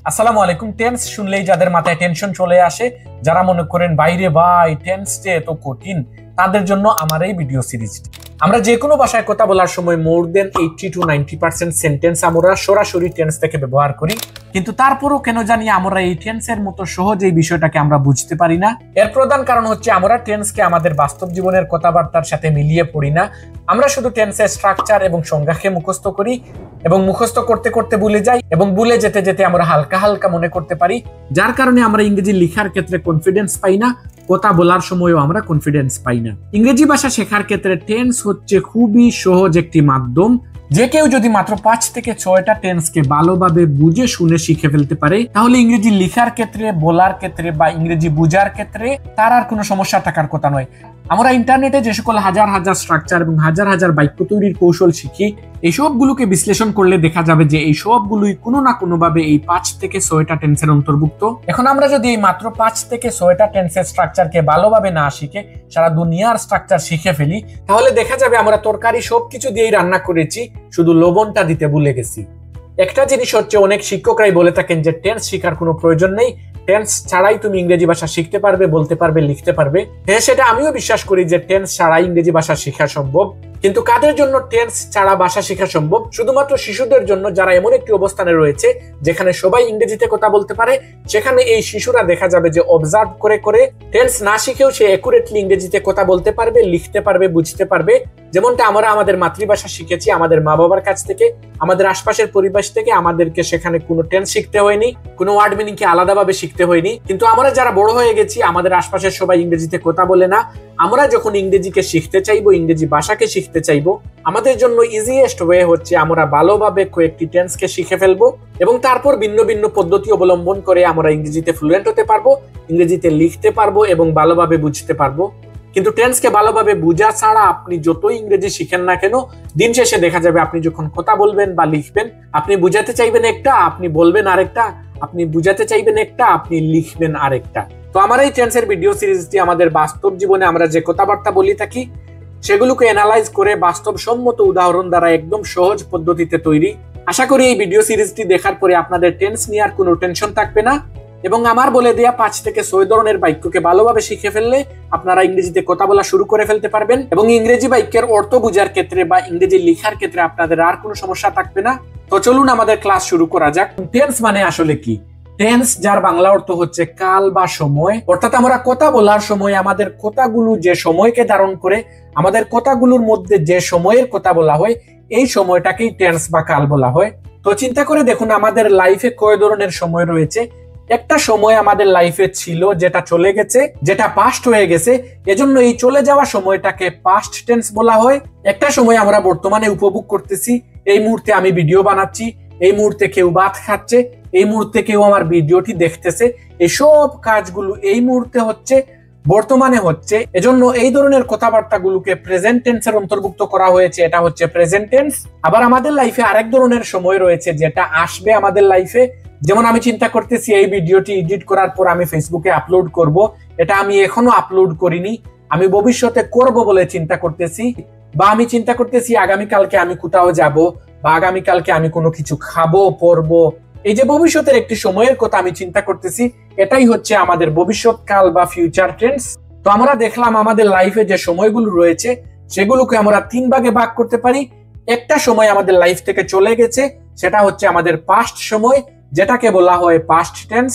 আসসালামু আলাইকুম। টেন্স শুনলেই যাদের মাথায় টেনশন চলে আসে, যারা মনে করেন বাইরে ভাই টেন্স যে এত কঠিন, তাদের জন্য আমার এই ভিডিও সিরিজটি। আমরা যে কোনো ভাষায় কথা বলার সময় মোর দেন 80 to 90% সেন্টেন্স আমরা সরাসরি টেন্স থেকে ব্যবহার করি, কিন্তু তারপরও কেন জানি আমরা এই টেন্সের মতো সহজ এই বিষয়টাকে আমরা বুঝতে পারি না। এর প্রধান কারণ হচ্ছে আমরা টেন্সকে আমাদের বাস্তব জীবনের কথাবার্তার সাথে মিলিয়ে পড়ি না। আমরা শুধু টেন্সের স্ট্রাকচার এবং সংজ্ঞাকে মুখস্থ করি এবং মুখস্থ করতে করতে ভুলে যাই, এবং ভুলে যেতে যেতে আমরা হালকা হালকা মনে করতে পারি, যার কারণে আমরা ইংরেজি লেখার ক্ষেত্রে কনফিডেন্স পাই না, কথা বলার সময়ও আমরা কনফিডেন্স পাই না। ইংরেজি ভাষা শেখার ক্ষেত্রে টেন্স হচ্ছে খুবই সহজ একটি মাধ্যম। যে কেউ যদি মাত্র 5 থেকে 6টা টেন্সকে ভালোভাবে বুঝে শুনে শিখে ফেলতে পারে, তাহলে ইংরেজি লেখার ক্ষেত্রে, বলার ক্ষেত্রে বা ইংরেজি বোঝার ক্ষেত্রে তার আর কোনো সমস্যা থাকার কথা নয়। আমরা ইন্টারনেটে যে সকল হাজার হাজার স্ট্রাকচার এবং হাজার হাজার বাক্য তৈরির কৌশল শিখি, এই সবগুলোকে বিশ্লেষণ করলে দেখা যাবে যে এই সবগুলোই কোনো না কোনো ভাবে এই 5 থেকে 6টা টেন্সের অন্তর্ভুক্ত। এখন আমরা যদি এই মাত্র 5 থেকে 6টা টেন্সের স্ট্রাকচারকে ভালোভাবে না শিখে সারা দুনিয়ার স্ট্রাকচার শিখে ফেলি, তাহলে দেখা যাবে আমরা তরকারি সবকিছু দিয়েই রান্না করেছি, শুধু লবণটা দিতে ভুলে গেছি। একটা জিনিস হচ্ছে, অনেক শিক্ষকরাই বলে থাকেন যে টেন্স শেখার কোনো প্রয়োজন নেই, টেন্স ছাড়াই তুমি ইংরেজি ভাষা শিখতে পারবে, বলতে পারবে, লিখতে পারবে। হ্যাঁ, সেটা আমিও বিশ্বাস করি যে টেন্স ছাড়া ইংরেজি ভাষা শেখা সম্ভব। কিন্তু কাদের জন্য টেন্স ছাড়া ভাষা শেখা সম্ভব? শুধুমাত্র শিশুদের জন্য, যারা এমন একটি অবস্থানে রয়েছে যেখানে সবাই ইংরেজিতে কথা বলতে পারে। সেখানে এই শিশুরা দেখা যাবে যে অবজার্ভ করে করে টেন্স না শিখেও সে একুরেটলি ইংরেজিতে কথা বলতে পারবে, লিখতে পারবে, বুঝতে পারবে। যেমনটা আমরা আমাদের মাতৃভাষা শিখেছি আমাদের মা বাবার কাছ থেকে, আমাদের আশপাশের পরিবেশ থেকে। আমাদেরকে সেখানে কোনো টেন্স শিখতে হয়নি, কোনো ওয়ার্ড মিনিংকে আলাদাভাবে শিখতে হয়নি। কিন্তু আমরা যারা বড় হয়ে গেছি, আমাদের আশপাশের সবাই ইংরেজিতে কথা বলে না। আমরা যখন ইংরেজিকে শিখতে চাইবো, ইংরেজি ভাষাকে শিখতে চাইবো, আমাদের জন্য ইজিয়েস্ট ওয়ে হচ্ছে আমরা ভালোভাবে কয়েকটি টেন্সকে শিখে ফেলবো এবং তারপর ভিন্ন ভিন্ন পদ্ধতি অবলম্বন করে আমরা ইংরেজিতে ফ্লুয়েন্ট হতে পারবো, ইংরেজিতে লিখতে পারবো এবং ভালোভাবে বুঝতে পারবো। কিন্তু টেন্সকে ভালোভাবে বোঝা ছাড়া আপনি যতই ইংরেজি শিখেন না কেন, দিন শেষে দেখা যাবে আপনি যখন কথা বলবেন বা লিখবেন, আপনি বুঝাতে চাইবেন একটা, আপনি বলবেন আরেকটা, আপনি বুঝাতে চাইবেন একটা, আপনি লিখবেন আরেকটা। তো আমার এই টেন্সের ভিডিও সিরিজটি আমাদের বাস্তব জীবনে আমরা যে কথাবার্তা বলি থাকি সেগুলোকে অ্যানালাইজ করে বাস্তবসম্মত উদাহরণ দ্বারা একদম সহজ পদ্ধতিতে তৈরি। আশা করি এই ভিডিও সিরিজটি দেখার পরে আপনাদের টেন্স নিয়ে আর কোনো টেনশন থাকবে না, এবং আমার বলে দেয়া 5 থেকে 6 ধরনের বাক্যকে ভালোভাবে শিখে ফেললে আপনারা ইংরেজিতে কথা বলা শুরু করে ফেলতে পারবেন, এবং ইংরেজি বাক্যের অর্থ বোঝার ক্ষেত্রে বা ইংরেজি লেখার ক্ষেত্রে আপনাদের আর কোনো সমস্যা থাকবে না। তো চলুন আমাদের ক্লাস শুরু করা যাক। টেন্স মানে আসলে কি? টেন্স, যার বাংলা অর্থ হচ্ছে কাল বা সময়, অর্থাৎ আমরা কথা বলার সময় আমাদের কথাগুলো যে সময়কে ধারণ করে, আমাদের কথাগুলোর মধ্যে যে সময়ের কথা বলা হয়, এই সময়টাকেই টেন্স বা কাল বলা হয়। তো চিন্তা করে দেখুন, আমাদের লাইফে কয় ধরনের সময় রয়েছে। একটা সময় আমাদের লাইফে ছিল যেটা চলে গেছে, যেটা পাস্ট হয়ে গেছে, এজন্য এই চলে যাওয়া সময়টাকে পাস্ট টেন্স বলা হয়। একটা সময় আমরা বর্তমানে উপভোগ করতেছি, এই মুহূর্তে আমি ভিডিও বানাচ্ছি, এই মুহূর্তে কেউ ভাত খাচ্ছে, এই মুহূর্তে কেউ আমার ভিডিওটি দেখতেছে, এসব কাজগুলো এই মুহূর্তে হচ্ছে, বর্তমানে হচ্ছে। এজন্য এই ধরনের কথাবার্তাগুলোকে প্রেজেন্ট টেন্সের অন্তর্ভুক্ত করা হয়েছে, এটা হচ্ছে প্রেজেন্ট টেন্স। আবার আমাদের লাইফে আরেক ধরনের সময় রয়েছে যেটা আসবে আমাদের লাইফে। যেমন আমি চিন্তা করতেছি এই ভিডিওটি এডিট করার পর আমি ফেসবুকে আপলোড করব, এটা আমি এখনো আপলোড করিনি, আমি ভবিষ্যতে করব বলে চিন্তা করতেছি। বা আমি চিন্তা করতেছি আগামীকালকে আমি কোথাও যাব, বা আগামীকালকে আমি কোনো কিছু খাবো, পরবো। এই যে ভবিষ্যতের একটি সময়ের কথা আমি চিন্তা করতেছি, এটাই হচ্ছে আমাদের ভবিষ্যৎকাল বা ফিউচার টেন্স। তো আমরা দেখলাম আমাদের লাইফে যে সময়গুলো রয়েছে সেগুলোকে আমরা 3 ভাগে ভাগ করতে পারি। একটা সময় আমাদের লাইফ থেকে চলে গেছে, সেটা হচ্ছে আমাদের পাস্ট সময়, যেটাকে বলা হয় পাস্ট টেন্স।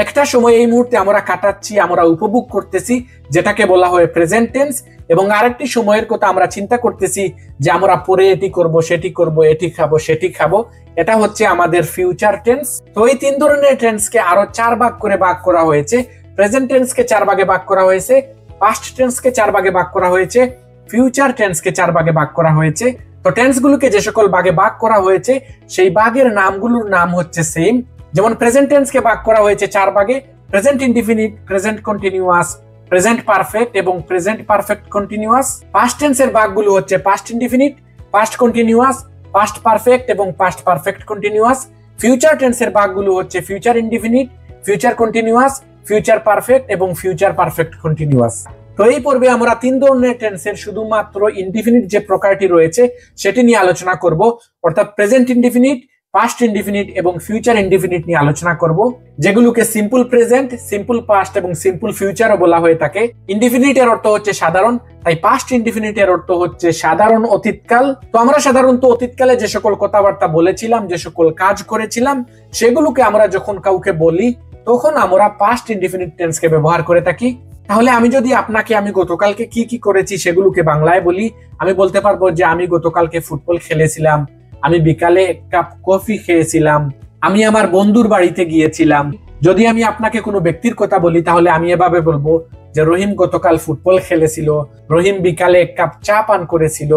একটা সময় এই মুহূর্তে আমরা কাটাচ্ছি, আমরা উপভোগ করতেছি, যেটাকে বলা হয় প্রেজেন্ট টেন্স। এবং আরেকটি সময়ের কথা আমরা চিন্তা করতেছি যে আমরা পরে এটি করব, সেটি করব, এটি খাবো, সেটি খাবো, এটা হচ্ছে আমাদের ফিউচার টেন্স। তো এই 3 ধরনের টেন্সকে আরো 4 ভাগ করে ভাগ করা হয়েছে। প্রেজেন্ট টেন্সকে 4 ভাগে ভাগ করা হয়েছে, পাস্ট টেন্সকে 4 ভাগে ভাগ করা হয়েছে, ফিউচার টেন্সকে 4 ভাগে ভাগ করা হয়েছে। তো টেন্সগুলোকে যে সকল ভাগে ভাগ করা হয়েছে সেই ভাগের নামগুলোর নাম হচ্ছে সেম। যেমন প্রেজেন্ট টেন্সকে ভাগ করা হয়েছে 4 ভাগে: present indefinite, present continuous, present perfect এবং প্রেজেন্ট পারফেক্ট কন্টিনিউয়াস। পাস্ট টেন্সের ভাগগুলো হচ্ছে past indefinite, past continuous, past perfect এবং পাস্ট পারফেক্ট কন্টিনিউয়াস। ফিউচার টেন্সের ভাগগুলো হচ্ছে future indefinite, future continuous, future perfect এবং ফিউচার পারফেক্ট কন্টিনিউয়াস। তো এই পর্বে আমরা 3 ধরনের টেন্সের শুধুমাত্র ইনডিফিনিট যে প্রকারটি রয়েছে সেটি নিয়ে আলোচনা করব, অর্থাৎ প্রেজেন্ট ইনডিফিনিট, পাস্ট ইনডিফিনিট এবং ফিউচার ইনডিফিনিট নিয়ে আলোচনা করব, যেগুলোকে সিম্পল প্রেজেন্ট, সিম্পল পাস্ট এবং সিম্পল ফিউচারও বলা হয়ে থাকে। ইনডিফিনিট এর অর্থ হচ্ছে সাধারণ, তাই পাস্ট ইনডিফিনিট এর অর্থ হচ্ছে সাধারণ অতীতকাল। তো আমরা সাধারণত অতীতকালে যে সকল কথাবার্তা বলেছিলাম, যে সকল কাজ করেছিলাম, সেগুলোকে আমরা যখন কাউকে বলি তখন আমরা পাস্ট ইনডিফিনিট টেন্সকে ব্যবহার করে থাকি। তাহলে আমি যদি আপনাকে আমি গতকালকে কি কি করেছি সেগুলোকে বাংলায় বলি, আমি বলতে পারবো যে আমি গতকালকে ফুটবল খেলেছিলাম, আমি বিকালে এক কাপ কফি খেয়েছিলাম, আমি আমার বন্ধুর বাড়িতে গিয়েছিলাম। যদি আমি আপনাকে কোনো ব্যক্তির কথা বলি তাহলে আমি এভাবে বলবো যে রহিম গতকাল ফুটবল খেলেছিল, রহিম বিকালে এক কাপ চা পান করেছিল,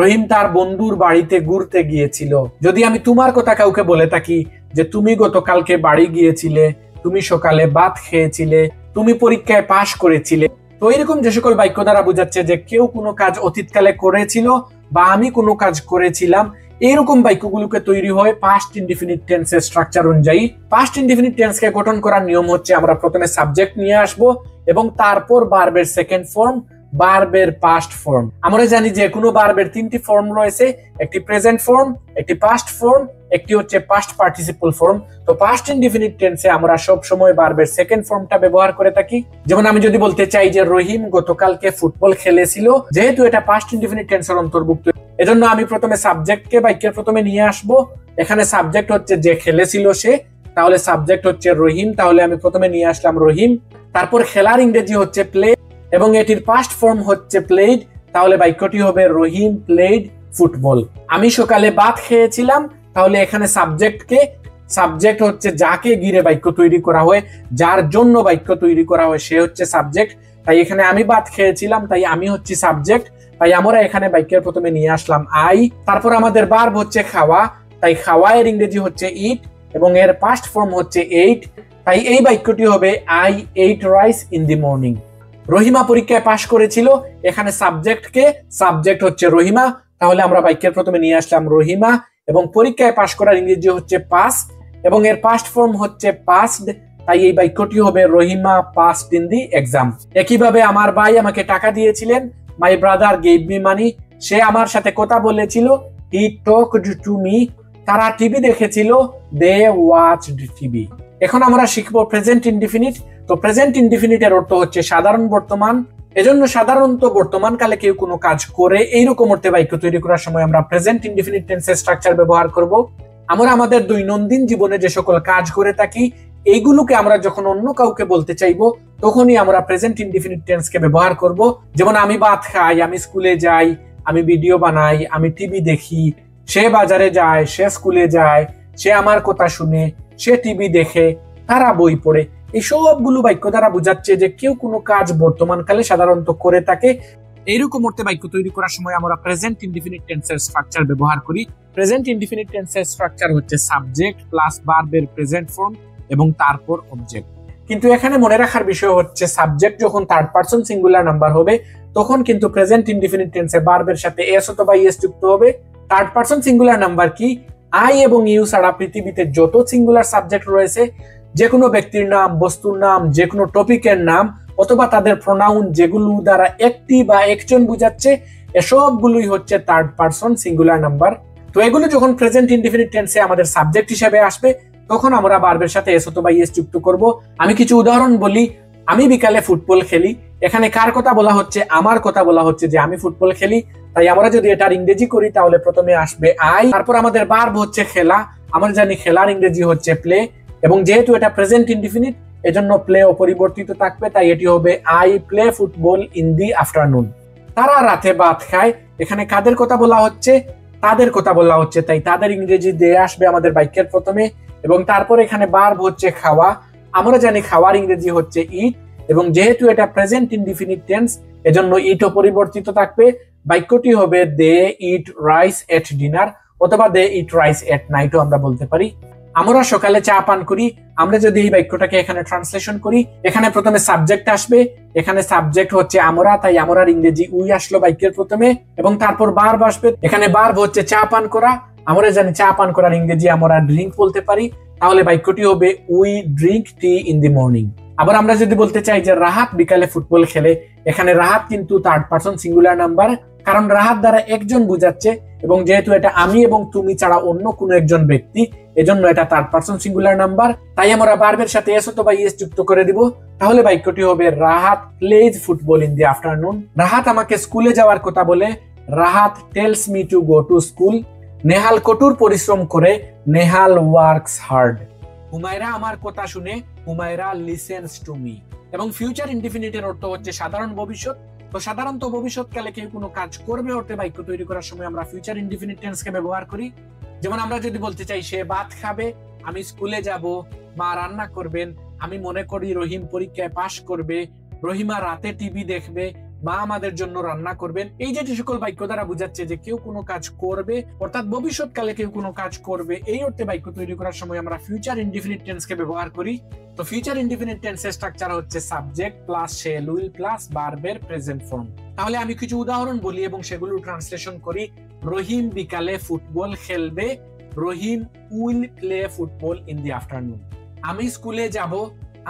রহিম তার বন্ধুর বাড়িতে ঘুরতে গিয়েছিল। যদি আমি তোমার কথা কাউকে বলে থাকি যে তুমি গতকালকে বাড়ি গিয়েছিলে, তুমি সকালে ভাত খেয়েছিলে, তুমি পরীক্ষায় পাশ করেছিলে। তো এরকম যে সকল বাক্য দ্বারা বোঝাচ্ছে যে কেউ কোনো কাজ অতীতকালে করেছিল বা আমি কোনো কাজ করেছিলাম, এরকম বাক্যগুলোকে তৈরি হয় পাস্ট ইনডিফিনিট টেন্সের স্ট্রাকচার অনুযায়ী। পাস্ট ইনডিফিনিট টেন্সকে গঠন করার নিয়ম হচ্ছে আমরা প্রথমে সাবজেক্ট নিয়ে আসব এবং তারপর ভার্বের সেকেন্ড ফর্ম, ভার্বের পাস্ট ফর্ম। আমরা জানি যে কোনো ভার্বের তিনটি ফর্ম রয়েছে, একটি প্রেজেন্ট ফর্ম, একটি পাস্ট ফর্ম, একটি হচ্ছে পাস্ট পার্টিসিপল ফর্ম। তো পাস্ট ইনডিফিনিট টেন্সে আমরা সব সময় ভার্বের সেকেন্ড ফর্মটা ব্যবহার করে থাকি। যেমন আমি যদি বলতে চাই যে রহিম গতকালকে ফুটবল খেলেছিল, যেহেতু এটা পাস্ট ইনডিফিনিট টেন্সের অন্তর্ভুক্ত, এজন্য আমি প্রথমে সাবজেক্টকে বাক্যের প্রথমে নিয়ে আসব। এখানে সাবজেক্ট হচ্ছে যে খেলেছিল সে, তাহলে সাবজেক্ট হচ্ছে রহিম, তাহলে আমি প্রথমে নিয়ে আসলাম রহিম। তারপর খেলার ইংরেজি হচ্ছে প্লে এবং এটির পাস্ট ফর্ম হচ্ছে প্লেড, তাহলে বাক্যটি হবে রহিম প্লেড ফুটবল। আমি সকালে ভাত খেয়েছিলাম, তাহলে এখানে সাবজেক্ট হচ্ছে যাকে ঘিরে বাক্য তৈরি করা হয়, যার জন্য বাক্য তৈরি করা হয় সে হচ্ছে সাবজেক্ট। তাই এখানে আমি ভাত খেয়েছিলাম, তাই আমি হচ্ছে সাবজেক্ট, তাই আমরা এখানে বাক্যের প্রথমে নিয়ে আসলাম আই। তারপর আমাদের ভার্ব হচ্ছে খাওয়া, তাই খাওয়া এর ইংরেজি হচ্ছে ইট এবং এর পাস্ট ফর্ম হচ্ছে এইট, তাই এই বাক্যটি হবে I ate rice in the morning. Rahima পরীক্ষায় পাশ করেছিল, এখানে সাবজেক্ট হচ্ছে রহিমা, তাহলে আমরা বাক্যের প্রথমে নিয়ে আসলাম রহিমা এবং পরীক্ষায় পাশ করার ইংরেজি হচ্ছে পাস এবং এর পাস্ট ফর্ম হচ্ছে পাসড, তাই এই বাক্যটি হবে Rahima passed in the exam. একইভাবে আমার ভাই আমাকে টাকা দিয়েছিলেন, my brother gave me money, সে আমার সাথে কথা বলেছিল, হি টকড টু মি, তারা টিভি দেখেছিল, দে ওয়াচড টিভি। এখন আমরা শিখবো প্রেজেন্ট ইনডিফিনিট। তো প্রেজেন্ট ইনডিফিনিট এর অর্থ হচ্ছে সাধারণ বর্তমান, এজন্য সাধারণত বর্তমান কালে কেউ কোনো কাজ করে এইরকম অর্থে বাক্য তৈরি করার সময় আমরা প্রেজেন্ট ইনডিফিনিট টেন্সের স্ট্রাকচার ব্যবহার করব। আমরা আমাদের দৈনন্দিন জীবনে যে সকল কাজ করে থাকি এইগুলোকে আমরা যখন অন্য কাউকে বলতে চাইবো তখনই আমরা প্রেজেন্ট ইনডিফিনিট টেন্সকে ব্যবহার করব। যেমন আমি ভাত খাই, আমি স্কুলে যাই, আমি ভিডিও বানাই, আমি টিভি দেখি, সে বাজারে যায়, সে স্কুলে যায়, সে আমার কথা শুনে, সে টিভি দেখে, তারা বই পড়ে। এই সবগুলো বাক্য দ্বারা বোঝাচ্ছে যে কেউ কোনো কাজ বর্তমানকালে সাধারণত করে থাকে। এইরকম অর্থে বাক্য তৈরি করার সময় আমরা প্রেজেন্ট ইনডিফিনিট টেন্সের স্ট্রাকচার ব্যবহার করি। প্রেজেন্ট ইনডিফিনিট টেন্সের স্ট্রাকচার হচ্ছে সাবজেক্ট প্লাস ভার্বের প্রেজেন্ট ফর্ম এবং তারপর অবজেক্ট। কিন্তু এখানে মনে রাখার বিষয় হচ্ছে সাবজেক্ট যখন থার্ড পারসন সিঙ্গুলার নাম্বার হবে তখন কিন্তু প্রেজেন্ট ইনডিফিনিট টেন্সে ভার্বের সাথে এস অথবা ইএস যুক্ত হবে। থার্ড পারসন সিঙ্গুলার নাম্বার কি? আই এবং ইউ ছাড়া পৃথিবীতে যত সিঙ্গুলার সাবজেক্ট রয়েছে, যে কোনো ব্যক্তির নাম, বস্তুর নাম, যে কোনো টপিকের নাম অথবা তাদের প্রোনাউন যেগুলো দ্বারা একটি বা একজন বোঝাচ্ছে, এসবগুলোই হচ্ছে থার্ড পারসন সিঙ্গুলার নাম্বার। তো এগুলো যখন প্রেজেন্ট ইনডিফিনিট টেন্সে আমাদের সাবজেক্ট হিসেবে আসবে তখন আমরা ভার্বের সাথে এস অথবা ইএস যুক্ত করব। আমি কিছু উদাহরণ বলি। আমি বিকালে ফুটবল খেলি, এখানে কার কথা বলা হচ্ছে? আমার কথা বলা হচ্ছে যে আমি ফুটবল খেলি। তাই আমরা যদি এটার ইংরেজি করি তাহলে প্রথমে আসবে আই, তারপর আমাদের ভার্ব হচ্ছে খেলা, আমরা জানি খেলার ইংরেজি হচ্ছে প্লে এবং যেহেতু এটা প্রেজেন্ট ইনডিফিনিট এজন্য প্লে অপরিবর্তিত থাকবে, তাই এটি হবে I play football in the afternoon. তারা রাতে ভাত খায়, এখানে কাদের কথা বলা হচ্ছে? তাদের কথা বলা হচ্ছে, তাই তাদের ইংরেজি দিয়ে আসবে আমাদের বাক্যের প্রথমে এবং তারপর এখানে ভার্ব হচ্ছে খাওয়া, আমরা জানি খাওয়ার ইংরেজি হচ্ছে ইট এবং যেহেতু এটা প্রেজেন্ট ইনডিফিনিট টেন্স এজন্য ইট অপরিবর্তিত থাকবে। বাক্যটি হবে দে ইট রাইস এট ডিনার অথবা দে ইট রাইস এট নাইটও আমরা বলতে পারি। আমরা সকালে চা পান করি, আমরা যদি এই বাক্যটাকে এখানে ট্রান্সলেশন করি, এখানে প্রথমে সাবজেক্ট আসবে, এখানে সাবজেক্ট হচ্ছে আমরা, তাই আমরার ইংরেজি উই আসলো বাক্যের প্রথমে এবং তারপর ভার্ব আসবে, এখানে ভার্ব হচ্ছে চা পান করা, আমরা জানি চা পান করার ইংরেজি আমরা ড্রিঙ্ক বলতে পারি, তাহলে বাক্যটি হবে we drink tea in the morning. আবার আমরা যদি বলতে চাই যে রাহাত বিকালে ফুটবল খেলে, এখানে রাহাত কিন্তু থার্ড পারসন সিঙ্গুলার নাম্বার, কারণ রাহাত দ্বারা একজন বুঝাচ্ছে এবং যেহেতু এটা আমি এবং তুমি ছাড়া অন্য কোনো একজন ব্যক্তি, এজন্য এটা থার্ড পারসন সিঙ্গুলার নাম্বার। তাই আমরা ভার্বের সাথে এস অথবা ইএস যুক্ত করে দিব। তাহলে বাক্যটি হবে Rahat plays football in the afternoon. Rahat আমাকে স্কুলে যাওয়ার কথা বলে, Rahat tells me to go to school. Nehal কঠোর পরিশ্রম করে, নেহাল ওয়ার্কস হার্ড। হুমায়রা আমার কথা শুনে, হুমায়রা লিসেন্স টু মি। এবং ফিউচার ইনডিফিনিটের অর্থ হচ্ছে সাধারণ ভবিষ্যৎ। তো সাধারণত ভবিষ্যৎকালে কেউ কোনো কাজ করবে অর্থে বাক্য তৈরি করার সময় আমরা ফিউচার ইনডিফিনিট টেন্সকে ব্যবহার করি। যেমন আমরা যদি বলতে চাই সে ভাত খাবে, আমি স্কুলে যাব, মা রান্না করবেন, আমি মনে করি রহিম পরীক্ষায় পাশ করবে, রহিমা রাতে টিভি দেখবে, মা আমাদের জন্য রান্না করবেন। এই যে সকল বাক্য দ্বারা বোঝাচ্ছে যে কেউ কোনো কাজ করবে, অর্থাৎ ভবিষ্যৎকালে কেউ কোনো কাজ করবে, এই অর্থে বাক্য তৈরি করার সময় আমরা ফিউচার ইনডিফিনিট টেন্সকে ব্যবহার করি। তো ফিউচার ইনডিফিনিট টেন্সের স্ট্রাকচার হচ্ছে subject plus shell will plus ভার্বের প্রেজেন্ট ফর্ম। তাহলে আমি কিছু উদাহরণ বলি এবং সেগুলো ট্রান্সলেশন করি। রহিম বিকালে ফুটবল খেলবে, Rahim will play football in the afternoon. আমি স্কুলে যাব,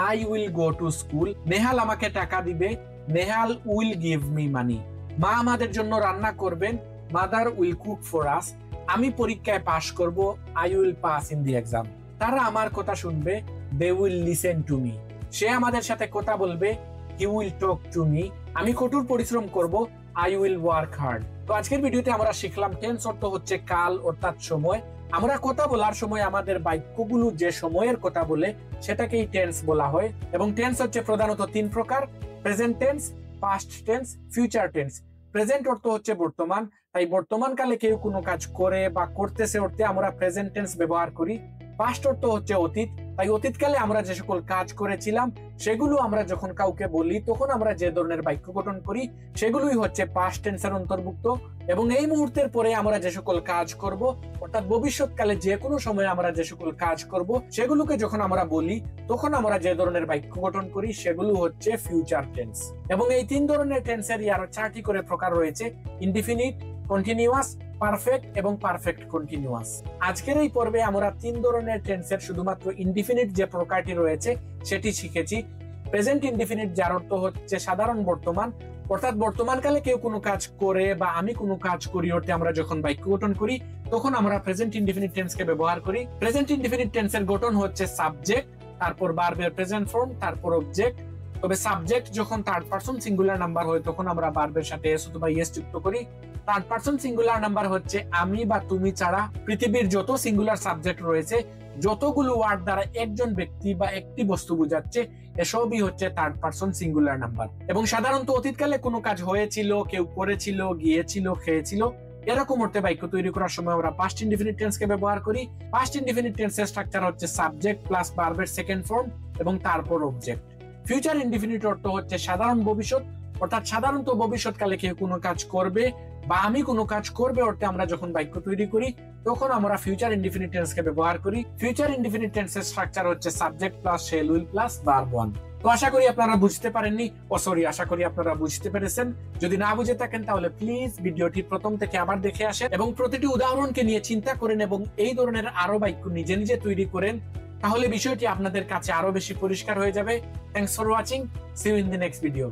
I will go to school. Nehal আমাকে টাকা দিবে, Nehal will give me money. মা আমাদের জন্য রান্না করবেন, mother will cook for us. আমি পরীক্ষায় পাশ করব, I will pass in the exam. তারা আমার কথা শুনবে, they will listen to me. সে আমাদের সাথে কথা বলবে, he will talk to me. আমি কঠোর পরিশ্রম করব, আই উইল ওয়ার্ক হার্ড। তো আজকের ভিডিওতে আমরা শিখলাম টেন্স অর্থ হচ্ছে কাল অর্থাৎ সময়। আমরা কথা বলার সময় আমাদের বাক্যগুলো যে সময়ের কথা বলে সেটাকেই টেন্স বলা হয়। এবং টেন্স হচ্ছে প্রধানত তিন প্রকার: present tense, past tense, future tense. Present অর্থ হচ্ছে বর্তমান, তাই বর্তমান কালে কেউ কোনো কাজ করে বা করতেছে অর্থে আমরা প্রেজেন্ট টেন্স ব্যবহার করি। পাস্ট অর্থ হচ্ছে অতীত, তাই অতীতকালে আমরা যে সকল কাজ করেছিলাম সেগুলো আমরা যখন কাউকে বলি তখন আমরা যে ধরনের বাক্য গঠন করি সেগুলোই হচ্ছে পাস্ট টেন্সের অন্তর্ভুক্ত। এবং এই মুহূর্তের পরে আমরা যে সকল কাজ করব, অর্থাৎ ভবিষ্যৎকালে যে কোনো সময় আমরা যে সকল কাজ করব সেগুলোকে যখন আমরা বলি তখন আমরা যে ধরনের বাক্য গঠন করি সেগুলো হচ্ছে ফিউচার টেন্স। এবং এই তিন ধরনের টেন্সের আরো 4টি করে প্রকার রয়েছে: ইনডিফিনিট, কন্টিনিউয়াস, পারফেক্ট এবং পারফেক্ট কন্টিনিউয়াস। আজকের এই পর্বে আমরা তিন ধরনের টেন্সের শুধুমাত্র ইনডিফিনিট যে প্রকারটি রয়েছে সেটি শিখেছি। প্রেজেন্ট ইনডিফিনিট, যার অর্থ হচ্ছে সাধারণ বর্তমান, অর্থাৎ বর্তমানকালে কেউ কোনো কাজ করে বা আমি কোনো কাজ করি অর্থে আমরা যখন বাক্য গঠন করি তখন আমরা প্রেজেন্ট ইনডিফিনিট টেন্সকে ব্যবহার করি। প্রেজেন্ট ইনডিফিনিট টেন্সের গঠন হচ্ছে সাবজেক্ট, তারপর ভার্বের প্রেজেন্ট ফর্ম, তারপর অবজেক্ট। তবে সাবজেক্ট যখন থার্ড পারসন সিঙ্গুলার নাম্বার হয় তখন আমরা ভার্বের সাথে এস অথবা ইএস যুক্ত করি। থার্ড পারসন সিঙ্গুলার নাম্বার হচ্ছে আমি বা তুমি ছাড়া পৃথিবীর যত সিঙ্গুলার সাবজেক্ট রয়েছে, যতগুলো ওয়ার্ড দ্বারা একজন ব্যক্তি বা একটি বস্তু বোঝাচ্ছে, এসবই হচ্ছে থার্ড পারসন সিঙ্গুলার নাম্বার। এবং সাধারণত অতীতকালে কোনো কাজ হয়েছিল, কেউ করেছিল, গিয়েছিল, খেয়েছিল, এরকম অর্থে বাক্য তৈরি করার সময় আমরা পাস্ট ইনডিফিনিট টেন্সকে ব্যবহার করি। পাস্ট ইনডিফিনিট টেন্সের স্ট্রাকচার হচ্ছে সাবজেক্ট প্লাস ভার্বের সেকেন্ড ফর্ম এবং তারপর অবজেক্ট। ফিউচার ইনডিফিনিট অর্থ হচ্ছে সাধারণ ভবিষ্যৎ, অর্থাৎ সাধারণত ভবিষ্যৎকালে কেউ কোনো কাজ করবে বা আমি কোনো কাজ করবে অর্থে আমরা যখন বাক্য তৈরি করি তখন আমরা ফিউচার ইনডিফিনিট টেন্সকে ব্যবহার করি। ফিউচার ইনডিফিনিট টেন্সের স্ট্রাকচার হচ্ছে subject plus shell will plus verb one. তো আশা করি আপনারা বুঝতে পারেননি, আশা করি আপনারা বুঝতে পেরেছেন। যদি না বুঝে থাকেন তাহলে প্লিজ ভিডিওটি প্রথম থেকে আবার দেখে আসেন এবং প্রতিটি উদাহরণকে নিয়ে চিন্তা করেন এবং এই ধরনের আরো বাক্য নিজে নিজে তৈরি করেন, তাহলে বিষয়টি আপনাদের কাছে আরো বেশি পরিষ্কার হয়ে যাবে। Thanks for watching, see you in the next video.